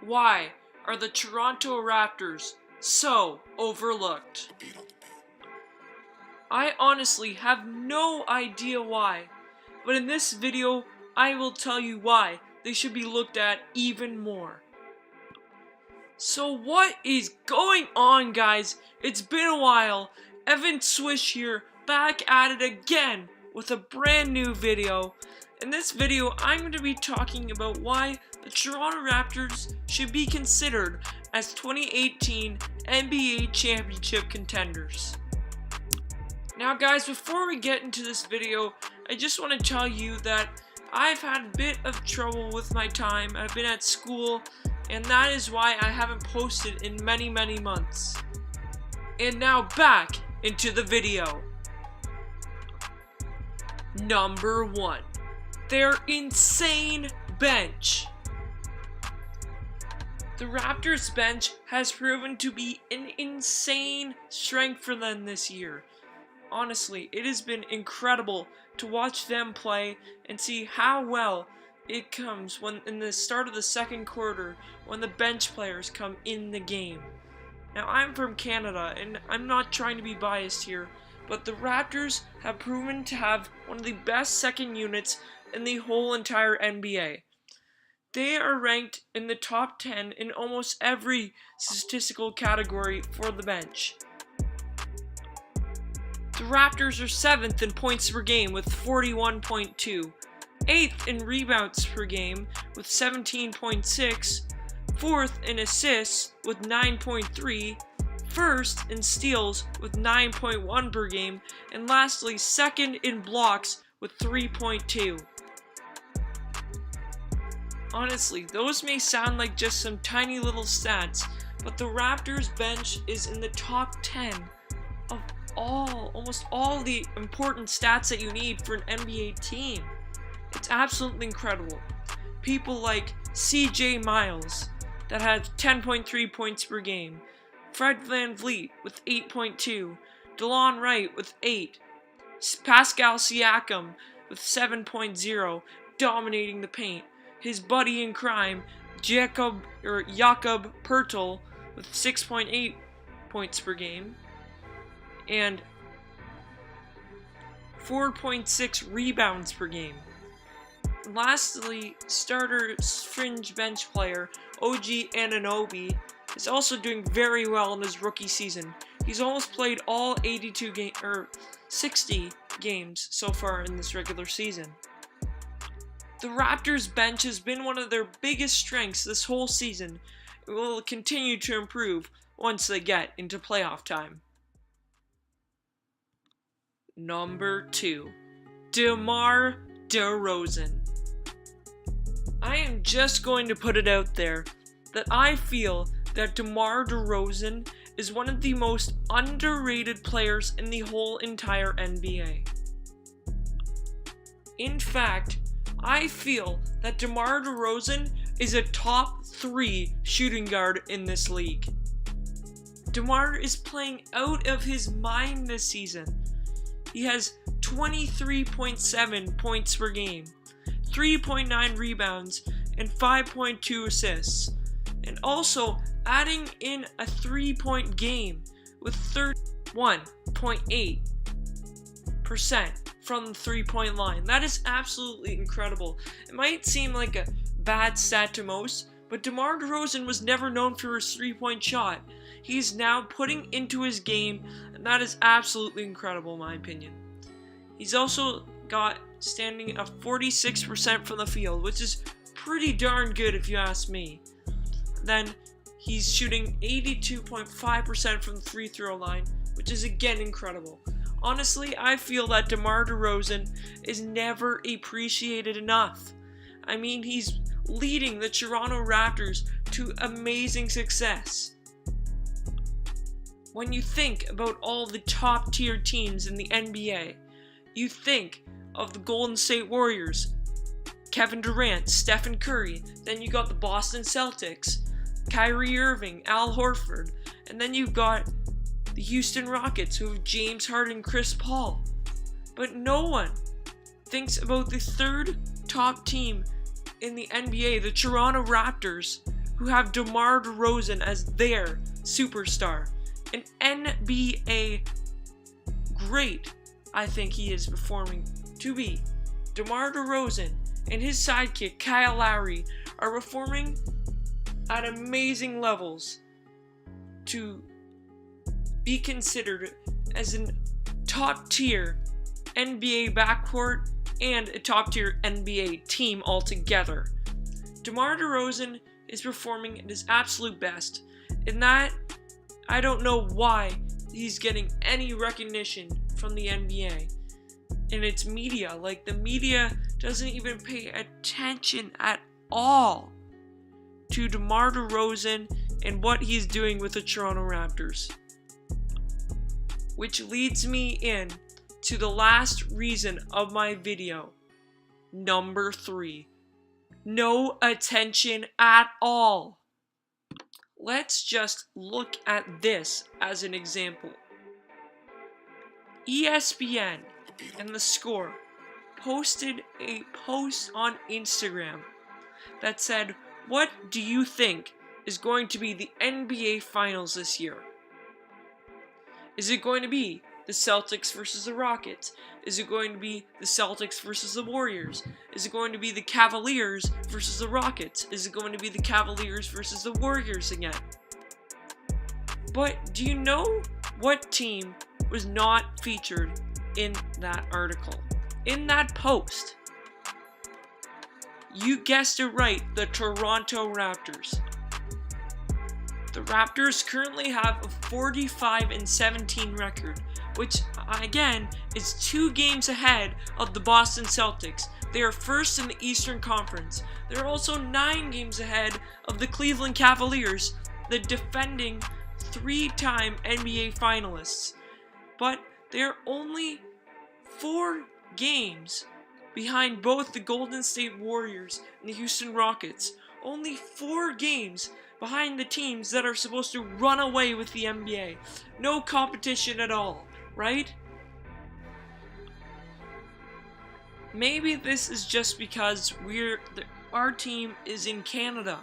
Why are the Toronto Raptors so overlooked? I honestly have no idea why, but in this video, I will tell you why they should be looked at even more. So what is going on, guys? It's been a while. Evan Swish here, back at it again with a brand new video. In this video, I'm going to be talking about why the Toronto Raptors should be considered as 2018 NBA Championship contenders. Now guys, before we get into this video, I just want to tell you that I've had a bit of trouble with my time. I've been at school, and that is why I haven't posted in many months. And now back into the video. Number 1. Their insane bench. The Raptors bench has proven to be an insane strength for them this year. Honestly, it has been incredible to watch them play and see how well it comes when in the start of the second quarter when the bench players come in the game. Now, I'm from Canada and I'm not trying to be biased here, but the Raptors have proven to have one of the best second units in the whole entire NBA. They are ranked in the top 10 in almost every statistical category for the bench. The Raptors are 7th in points per game with 41.2, 8th in rebounds per game with 17.6, 4th in assists with 9.3, 1st in steals with 9.1 per game, and lastly 2nd in blocks with 3.2. Honestly, those may sound like just some tiny little stats, but the Raptors bench is in the top 10 of almost all the important stats that you need for an NBA team. It's absolutely incredible. People like CJ Miles that had 10.3 points per game, Fred VanVleet with 8.2, DeLon Wright with 8, Pascal Siakam with 7.0, dominating the paint. His buddy in crime, Jakob Poeltl with 6.8 points per game and 4.6 rebounds per game. Lastly, starter fringe bench player OG Anunoby is also doing very well in his rookie season. He's almost played all 60 games so far in this regular season. The Raptors bench has been one of their biggest strengths this whole season. It will continue to improve once they get into playoff time. Number 2. DeMar DeRozan. I am just going to put it out there that I feel that DeMar DeRozan is one of the most underrated players in the whole entire NBA. In fact, I feel that DeMar DeRozan is a top 3 shooting guard in this league. DeMar is playing out of his mind this season. He has 23.7 points per game, 3.9 rebounds, and 5.2 assists, and also adding in a 3-point game with 31.8% from the 3-point line. That is absolutely incredible. It might seem like a bad stat to most, but DeMar DeRozan was never known for his 3-point shot. He's now putting into his game, and that is absolutely incredible in my opinion. He's also got standing at 46% from the field, which is pretty darn good if you ask me. Then he's shooting 82.5% from the free throw line, which is again incredible. Honestly, I feel that DeMar DeRozan is never appreciated enough. I mean, he's leading the Toronto Raptors to amazing success. When you think about all the top tier teams in the NBA, you think of the Golden State Warriors, Kevin Durant, Stephen Curry, then you got the Boston Celtics, Kyrie Irving, Al Horford, and then you've got the Houston Rockets who have James Harden, Chris Paul. But no one thinks about the third top team in the NBA, the Toronto Raptors, who have DeMar DeRozan as their superstar. An NBA great, I think he is performing to be. DeMar DeRozan and his sidekick Kyle Lowry are performing at amazing levels to be considered as a top-tier NBA backcourt and a top-tier NBA team altogether. DeMar DeRozan is performing at his absolute best, and that I don't know why he's getting any recognition from the NBA and its media. Like, the media doesn't even pay attention at all to DeMar DeRozan and what he's doing with the Toronto Raptors. Which leads me in to the last reason of my video. Number 3. No attention at all. Let's just look at this as an example. ESPN and The Score posted a post on Instagram that said, "What do you think is going to be the NBA Finals this year? Is it going to be the Celtics versus the Rockets? Is it going to be the Celtics versus the Warriors? Is it going to be the Cavaliers versus the Rockets? Is it going to be the Cavaliers versus the Warriors again?" But do you know what team was not featured in that article? In that post? You guessed it right, the Toronto Raptors. The Raptors currently have a 45-17 record, which again is 2 games ahead of the Boston Celtics. They are first in the Eastern Conference. They're also 9 games ahead of the Cleveland Cavaliers, the defending 3-time NBA finalists. But they're only 4 games behind both the Golden State Warriors and the Houston Rockets. Only 4 games behind the teams that are supposed to run away with the NBA. No competition at all, right? Maybe this is just because our team is in Canada.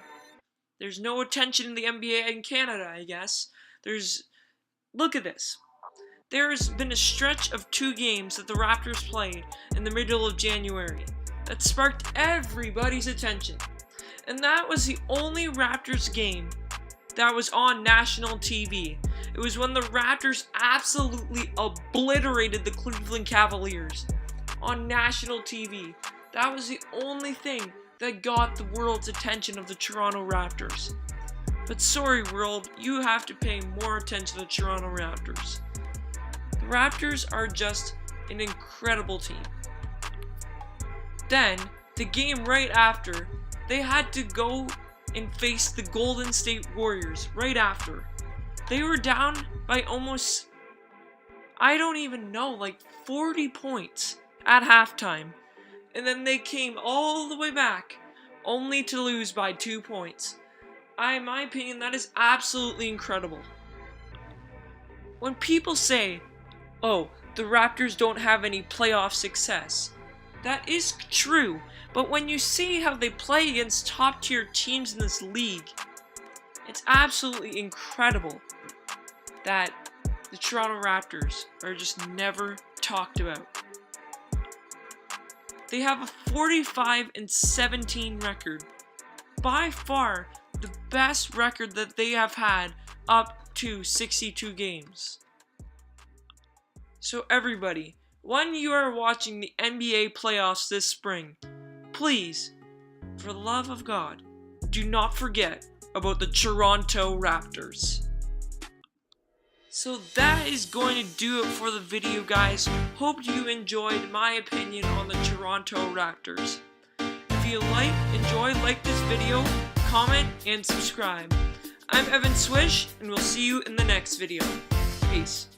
There's no attention in the NBA in Canada, I guess. Look at this. There's been a stretch of 2 games that the Raptors played in the middle of January that sparked everybody's attention. And that was the only Raptors game that was on national TV. It was when the Raptors absolutely obliterated the Cleveland Cavaliers on national TV. That was the only thing that got the world's attention of the Toronto Raptors. But sorry, world, you have to pay more attention to the Toronto Raptors. The Raptors are just an incredible team. Then, the game right after, they had to go and face the Golden State Warriors right after. They were down by almost, I don't even know, like 40 points at halftime. And then they came all the way back, only to lose by 2 points. In my opinion, that is absolutely incredible. When people say, "Oh, the Raptors don't have any playoff success," that is true, but when you see how they play against top-tier teams in this league, it's absolutely incredible that the Toronto Raptors are just never talked about. They have a 45-17 record, by far the best record that they have had up to 62 games. So everybody, when you are watching the NBA playoffs this spring, please, for the love of God, do not forget about the Toronto Raptors. So that is going to do it for the video, guys. Hope you enjoyed my opinion on the Toronto Raptors. If you like this video, comment, and subscribe. I'm Evan Swish, and we'll see you in the next video. Peace.